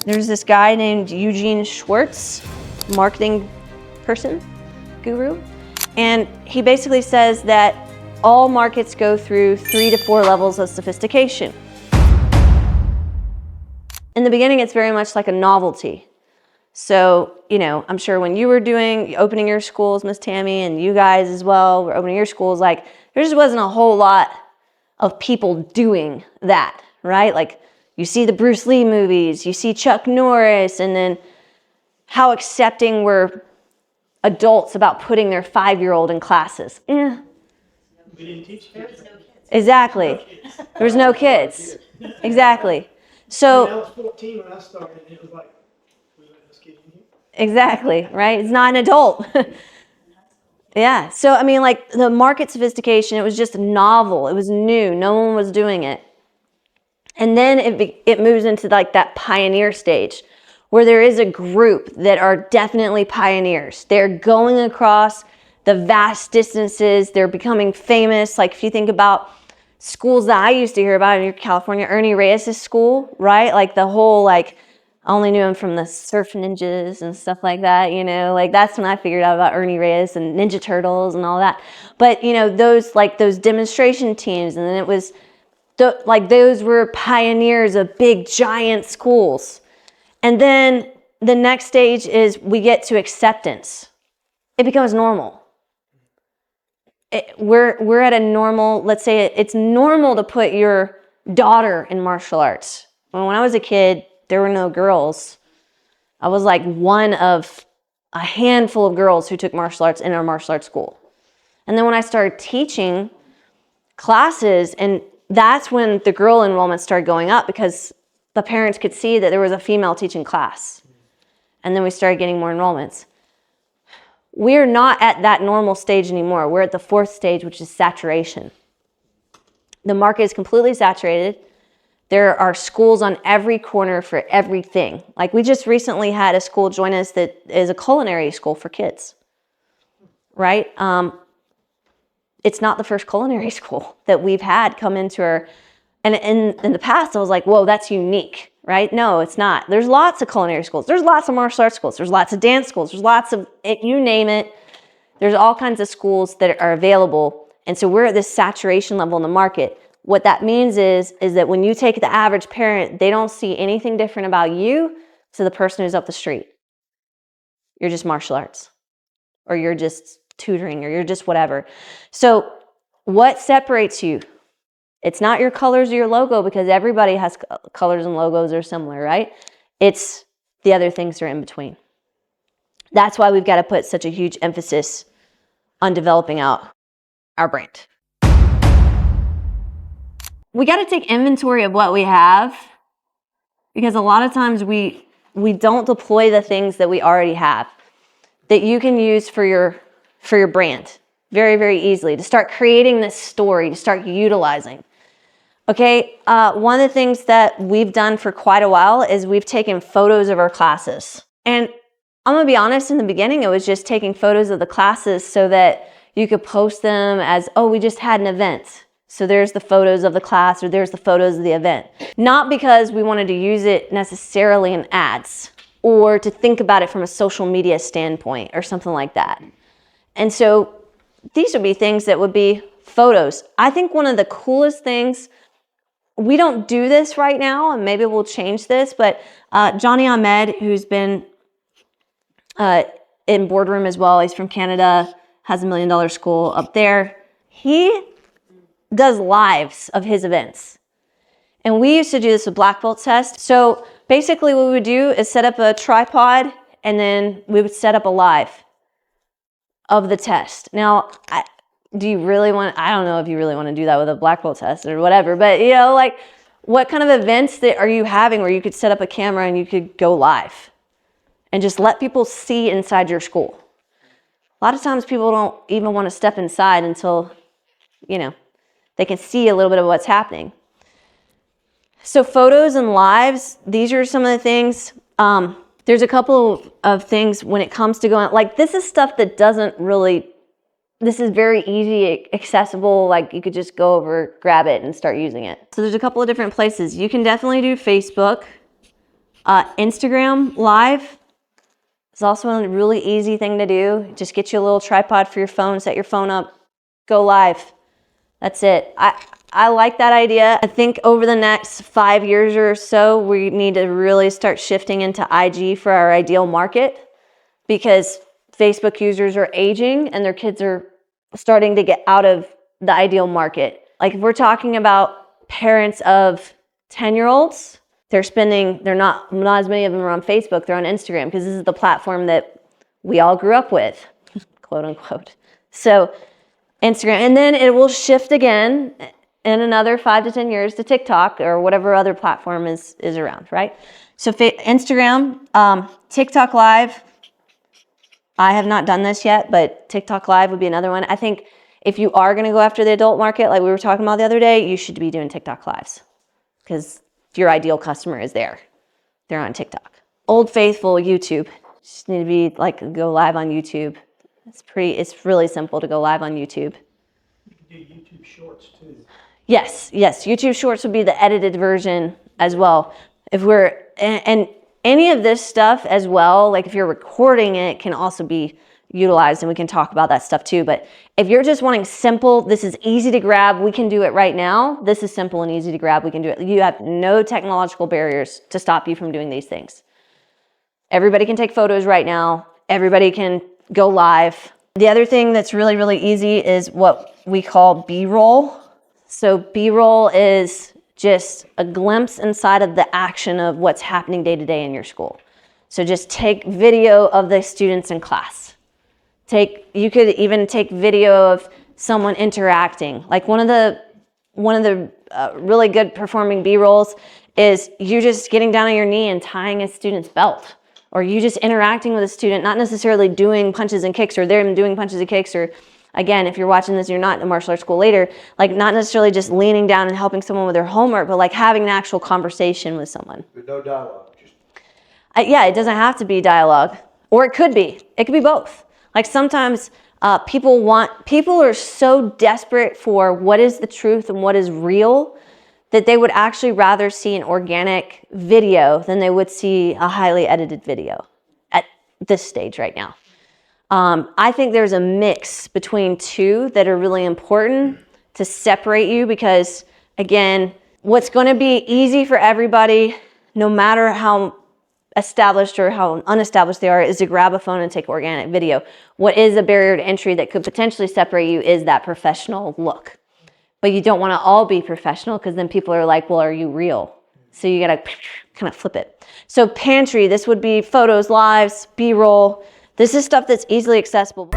There's this guy named Eugene Schwartz, marketing person, guru, and he basically says that all markets go through 3 to 4 levels of sophistication. In the beginning, it's very much like a novelty. So, you know, I'm sure when you were opening your schools, Miss Tammy, and you guys as well were opening your schools, like there just wasn't a whole lot of people doing that, right? Like you see the Bruce Lee movies, you see Chuck Norris, and then how accepting were adults about putting their 5-year-old in classes. We didn't teach kids. Exactly. There was no kids. Exactly. So I was 14 when I started, and it was like, we let this kid in here. Exactly, right? It's not an adult. Yeah. So, I mean, like the market sophistication, it was just novel. It was new. No one was doing it. And then it moves into like that pioneer stage where there is a group that are definitely pioneers. They're going across the vast distances. They're becoming famous. Like if you think about schools that I used to hear about in California, Ernie Reyes' school, right? Like the whole, like, I only knew him from the Surf Ninjas and stuff like that, you know, like that's when I figured out about Ernie Reyes and Ninja Turtles and all that. But, you know, those demonstration teams, and then it was like those were pioneers of big giant schools. And then the next stage is we get to acceptance. It becomes normal. We're at a normal, let's say it's normal to put your daughter in martial arts. When I was a kid, there were no girls. I was like one of a handful of girls who took martial arts in our martial arts school. And then when I started teaching classes, and that's when the girl enrollment started going up because the parents could see that there was a female teaching class. And then we started getting more enrollments. We're not at that normal stage anymore. We're at the 4th stage, which is saturation. The market is completely saturated. There are schools on every corner for everything. Like we just recently had a school join us that is a culinary school for kids, right? It's not the first culinary school that we've had come into our, and in the past I was like, whoa, that's unique, right? No, it's not. There's lots of culinary schools. There's lots of martial arts schools. There's lots of dance schools. There's lots of, you name it. There's all kinds of schools that are available. And so we're at this saturation level in the market. What that means is that when you take the average parent, they don't see anything different about you to the person who's up the street. You're just martial arts, or you're just tutoring, or you're just whatever. So what separates you? It's not your colors or your logo, because everybody has colors and logos are similar, right? It's the other things that are in between. That's why we've got to put such a huge emphasis on developing out our brand. We got to take inventory of what we have, because a lot of times we don't deploy the things that we already have that you can use for your brand very, very easily, to start creating this story, to start utilizing. Okay, one of the things that we've done for quite a while is we've taken photos of our classes. And I'm gonna be honest, in the beginning, it was just taking photos of the classes so that you could post them as, oh, we just had an event. So there's the photos of the class, or there's the photos of the event. Not because we wanted to use it necessarily in ads, or to think about it from a social media standpoint or something like that. And so these would be things that would be photos. I think one of the coolest things, we don't do this right now, and maybe we'll change this, but Johnny Ahmed, who's been in Boardroom as well, he's from Canada, has $1 million school up there. He does lives of his events. And we used to do this with black belt test. So basically what we would do is set up a tripod, and then we would set up a live of the test. Now, do you really want, I don't know if you really want to do that with a black belt test or whatever, but you know, like what kind of events that are you having where you could set up a camera and you could go live and just let people see inside your school? A lot of times people don't even want to step inside until, you know, they can see a little bit of what's happening. So photos and lives, these are some of the things. There's a couple of things when it comes to going, like this is stuff that doesn't really, this is very easy, accessible, like you could just go over, grab it and start using it. So there's a couple of different places. You can definitely do Facebook. Instagram Live is also a really easy thing to do. Just get you a little tripod for your phone, set your phone up, go live. That's it. I like that idea. I think over the next 5 years or so, we need to really start shifting into IG for our ideal market, because Facebook users are aging and their kids are starting to get out of the ideal market. Like if we're talking about parents of 10-year-olds, they're not as many of them are on Facebook, they're on Instagram, because this is the platform that we all grew up with, quote unquote. So Instagram, and then it will shift again in another 5 to 10 years to TikTok or whatever other platform is around, right? So Instagram, TikTok Live. I have not done this yet, but TikTok Live would be another one. I think if you are going to go after the adult market, like we were talking about the other day, you should be doing TikTok Lives, because your ideal customer is there. They're on TikTok. Old Faithful, YouTube. Just need to be like, go live on YouTube. It's really simple to go live on YouTube. You can do YouTube Shorts too. Yes. YouTube Shorts would be the edited version as well. And any of this stuff as well, like if you're recording it, can also be utilized, and we can talk about that stuff too. But if you're just wanting simple, this is easy to grab, we can do it right now. This is simple and easy to grab, we can do it. You have no technological barriers to stop you from doing these things. Everybody can take photos right now. Everybody can go live. The other thing that's really, really easy is what we call B-roll. So B-roll is just a glimpse inside of the action of what's happening day to day in your school. So just take video of the students in class. You could even take video of someone interacting. Like one of the really good performing B-rolls is you just getting down on your knee and tying a student's belt, or you just interacting with a student, not necessarily doing punches and kicks, or them doing punches and kicks, or again, if you're watching this, you're not in a martial arts school later, like not necessarily just leaning down and helping someone with their homework, but like having an actual conversation with someone. With no dialogue. Yeah, it doesn't have to be dialogue, or it could be. It could be both. Like sometimes people are so desperate for what is the truth and what is real that they would actually rather see an organic video than they would see a highly edited video at this stage right now. I think there's a mix between two that are really important to separate you, because again, what's going to be easy for everybody, no matter how established or how unestablished they are, is to grab a phone and take organic video. What is a barrier to entry that could potentially separate you is that professional look. But you don't want to all be professional, because then people are like, well, are you real? So you got to kind of flip it. So pantry, this would be photos, lives, B-roll. This is stuff that's easily accessible.